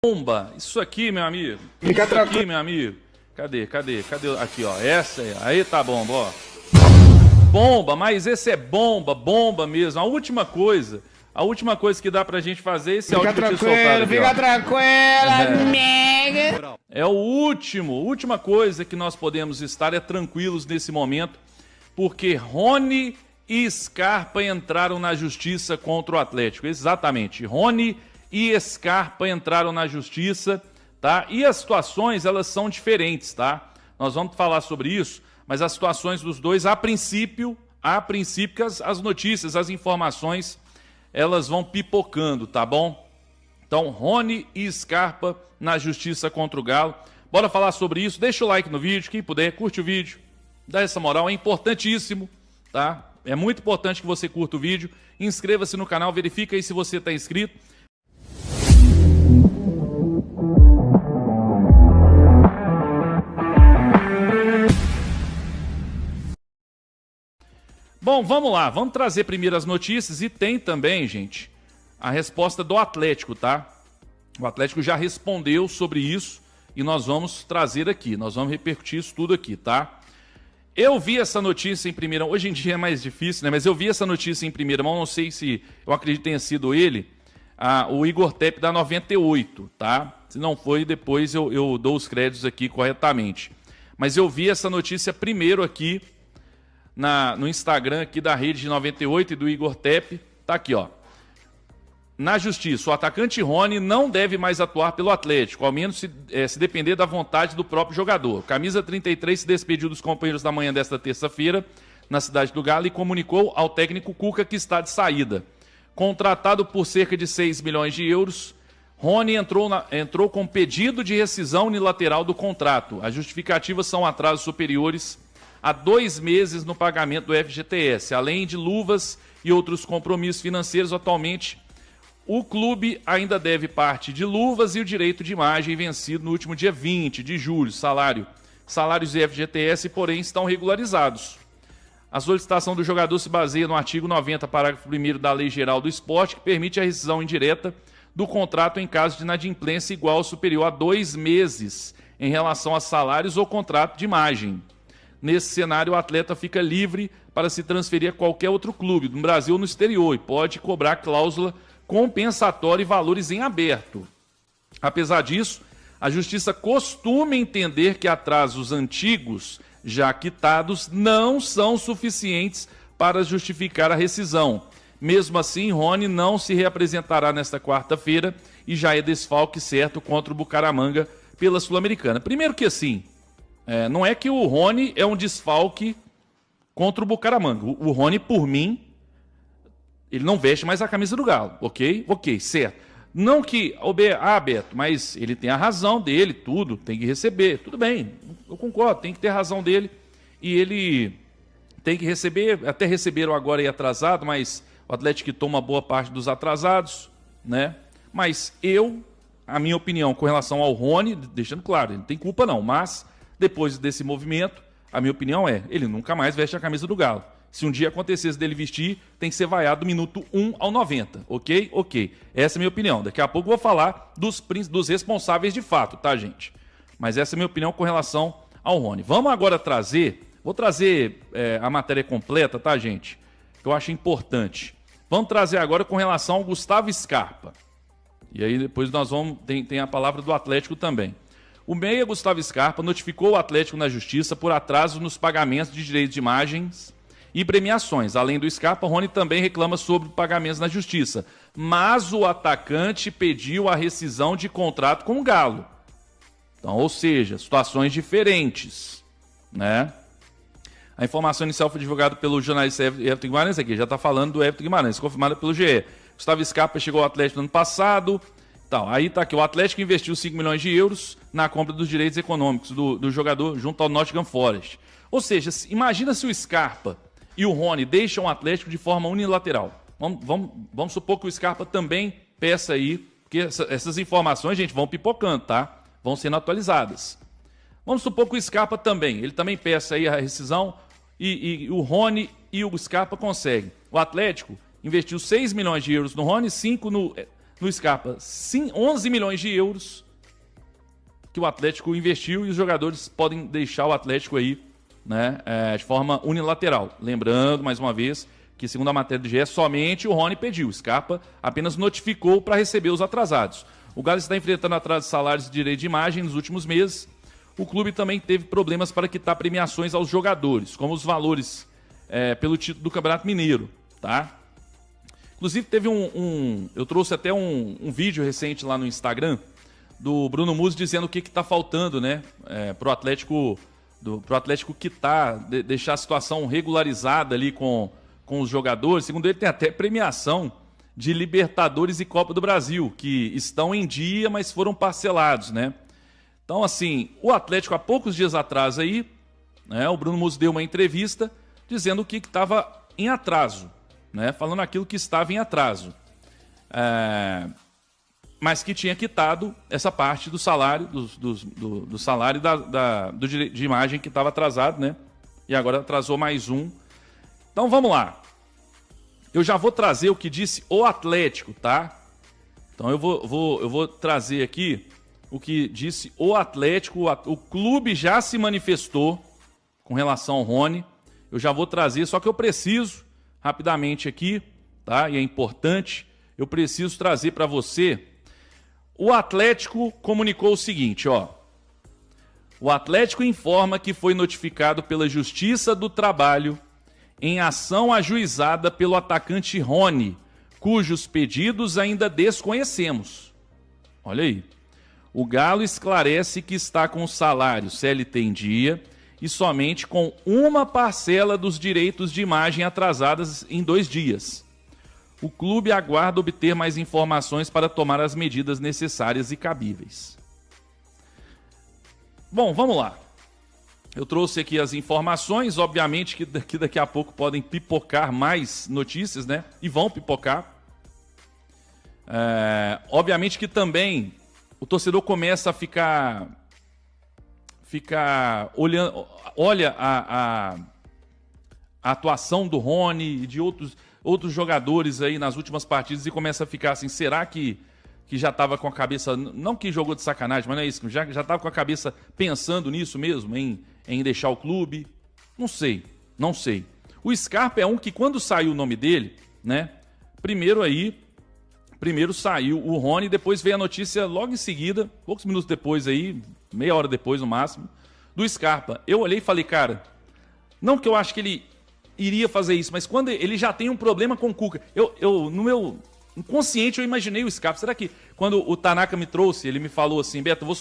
Bomba. Isso aqui, meu amigo. Fica Isso aqui, meu amigo. Cadê? Aqui, ó. Essa aí. Aí tá bomba, ó. Bomba, mas esse é bomba mesmo. A última coisa que dá pra gente fazer, esse áudio que eu tinha soltado aqui, fica tranquila, amiga. é o última coisa que nós podemos estar tranquilos nesse momento, porque Rony e Scarpa entraram na justiça contra o Atlético. Exatamente, Rony e Scarpa entraram na justiça, tá? E as situações, elas são diferentes, tá? Nós vamos falar sobre isso, mas as situações dos dois, a princípio que as notícias, as informações, elas vão pipocando, tá bom? Então, Rony e Scarpa na justiça contra o Galo. Bora falar sobre isso, deixa o like no vídeo, quem puder, curte o vídeo, dá essa moral, é importantíssimo, tá? É muito importante que você curta o vídeo, inscreva-se no canal, verifica aí se você está inscrito. Bom, vamos lá, vamos trazer primeiro as notícias e tem também, gente, a resposta do Atlético, tá? O Atlético já respondeu sobre isso e nós vamos trazer aqui, nós vamos repercutir isso tudo aqui, tá? Eu vi essa notícia em primeira mão, hoje em dia é mais difícil, né? Mas eu vi essa notícia em primeira mão, não sei se, eu acredito que tenha sido ele, o Igor Tepe da 98, tá? Se não foi, depois eu dou os créditos aqui corretamente. Mas eu vi essa notícia primeiro aqui, no Instagram aqui da Rede de 98 e do Igor Tepe, tá aqui, ó. Na justiça, o atacante Rony não deve mais atuar pelo Atlético, ao menos se depender da vontade do próprio jogador. Camisa 33 se despediu dos companheiros da manhã desta terça-feira na cidade do Galo e comunicou ao técnico Cuca que está de saída. Contratado por cerca de 6 milhões de euros, Rony entrou com pedido de rescisão unilateral do contrato. As justificativas são atrasos superiores a 2 meses no pagamento do FGTS, além de luvas e outros compromissos financeiros. Atualmente, o clube ainda deve parte de luvas e o direito de imagem vencido no último dia 20 de julho. Salários e FGTS, porém, estão regularizados. A solicitação do jogador se baseia no artigo 90, parágrafo 1º da Lei Geral do Esporte, que permite a rescisão indireta do contrato em caso de inadimplência igual ou superior a 2 meses em relação a salários ou contrato de imagem. Nesse cenário, o atleta fica livre para se transferir a qualquer outro clube, no Brasil ou no exterior, e pode cobrar cláusula compensatória e valores em aberto. Apesar disso, a Justiça costuma entender que atrasos antigos, já quitados, não são suficientes para justificar a rescisão. Mesmo assim, Rony não se reapresentará nesta quarta-feira e já é desfalque certo contra o Bucaramanga pela Sul-Americana. Primeiro que assim, não é que o Rony é um desfalque contra o Bucaramanga. O Rony, por mim, ele não veste mais a camisa do Galo, ok? Ok, certo. Não que, Beto, mas ele tem a razão dele, tudo, tem que receber. Tudo bem, eu concordo, tem que ter a razão dele. E ele tem que receber, até receberam agora aí atrasado, mas o Atlético toma boa parte dos atrasados, né? Mas a minha opinião com relação ao Rony, deixando claro, ele não tem culpa não, mas depois desse movimento, a minha opinião ele nunca mais veste a camisa do Galo. Se um dia acontecesse dele vestir, tem que ser vaiado do minuto 1 ao 90, ok? Ok. Essa é a minha opinião. Daqui a pouco eu vou falar dos responsáveis de fato, tá, gente? Mas essa é a minha opinião com relação ao Rony. Vamos agora vou trazer a matéria completa, tá, gente? Que eu acho importante. Vamos trazer agora com relação ao Gustavo Scarpa. E aí depois nós tem a palavra do Atlético também. O meia Gustavo Scarpa notificou o Atlético na Justiça por atraso nos pagamentos de direitos de imagens e premiações. Além do Scarpa, Rony também reclama sobre pagamentos na Justiça. Mas o atacante pediu a rescisão de contrato com o Galo. Então, ou seja, situações diferentes, né? A informação inicial foi divulgada pelo jornalista Everton Guimarães, aqui já está falando do Everton Guimarães, confirmada pelo GE. Gustavo Scarpa chegou ao Atlético no ano passado. Então, aí está aqui, o Atlético investiu 5 milhões de euros na compra dos direitos econômicos do jogador junto ao Nottingham Forest. Ou seja, imagina se o Scarpa e o Rony deixam o Atlético de forma unilateral. Vamos supor que o Scarpa também peça aí, porque essas informações, gente, vão pipocando, tá? Vão sendo atualizadas. Vamos supor que o Scarpa também, ele também peça aí a rescisão e o Rony e o Scarpa conseguem. O Atlético investiu 6 milhões de euros no Rony, 5 no Scarpa 11 milhões de euros que o Atlético investiu e os jogadores podem deixar o Atlético aí, né, de forma unilateral. Lembrando, mais uma vez, que segundo a matéria do GE, somente o Rony pediu. O Scarpa apenas notificou para receber os atrasados. O Galo está enfrentando atrasos de salários e direito de imagem nos últimos meses. O clube também teve problemas para quitar premiações aos jogadores, como os valores pelo título do Campeonato Mineiro, tá? Inclusive teve eu trouxe até um vídeo recente lá no Instagram do Bruno Musi dizendo o que está faltando, né, pro Atlético quitar, deixar a situação regularizada ali com os jogadores. Segundo ele, tem até premiação de Libertadores e Copa do Brasil, que estão em dia, mas foram parcelados, né? Então, assim, o Atlético, há poucos dias atrás aí, né, o Bruno Musi deu uma entrevista dizendo o que estava em atraso, né? Falando aquilo que estava em atraso. Mas que tinha quitado essa parte do salário, do salário do direito de imagem que estava atrasado, né? E agora atrasou mais um. Então, vamos lá. Eu já vou trazer o que disse o Atlético, tá? Então eu vou trazer aqui o que disse o Atlético. O clube já se manifestou com relação ao Rony. Eu já vou trazer, só que eu preciso, rapidamente aqui, tá? E é importante, eu preciso trazer para você. O Atlético comunicou o seguinte, ó. O Atlético informa que foi notificado pela Justiça do Trabalho em ação ajuizada pelo atacante Rony, cujos pedidos ainda desconhecemos. Olha aí. O Galo esclarece que está com o salário CLT em dia e somente com uma parcela dos direitos de imagem atrasadas em 2 dias. O clube aguarda obter mais informações para tomar as medidas necessárias e cabíveis. Bom, vamos lá. Eu trouxe aqui as informações, obviamente que daqui a pouco podem pipocar mais notícias, né? E vão pipocar. Obviamente que também o torcedor começa a ficar olhando, olha a atuação do Rony e de outros jogadores aí nas últimas partidas e começa a ficar assim, será que já estava com a cabeça, não que jogou de sacanagem, mas não é isso, já estava com a cabeça pensando nisso mesmo, em deixar o clube? Não sei. O Scarpa é um que quando saiu o nome dele, né, primeiro saiu o Rony, depois veio a notícia logo em seguida, poucos minutos depois aí, meia hora depois no máximo, do Scarpa. Eu olhei e falei, cara, não que eu acho que ele iria fazer isso, mas quando ele já tem um problema com o Cuca, no meu inconsciente eu imaginei o Scarpa. Será que quando o Tanaka me trouxe, ele me falou assim, Beto, eu vou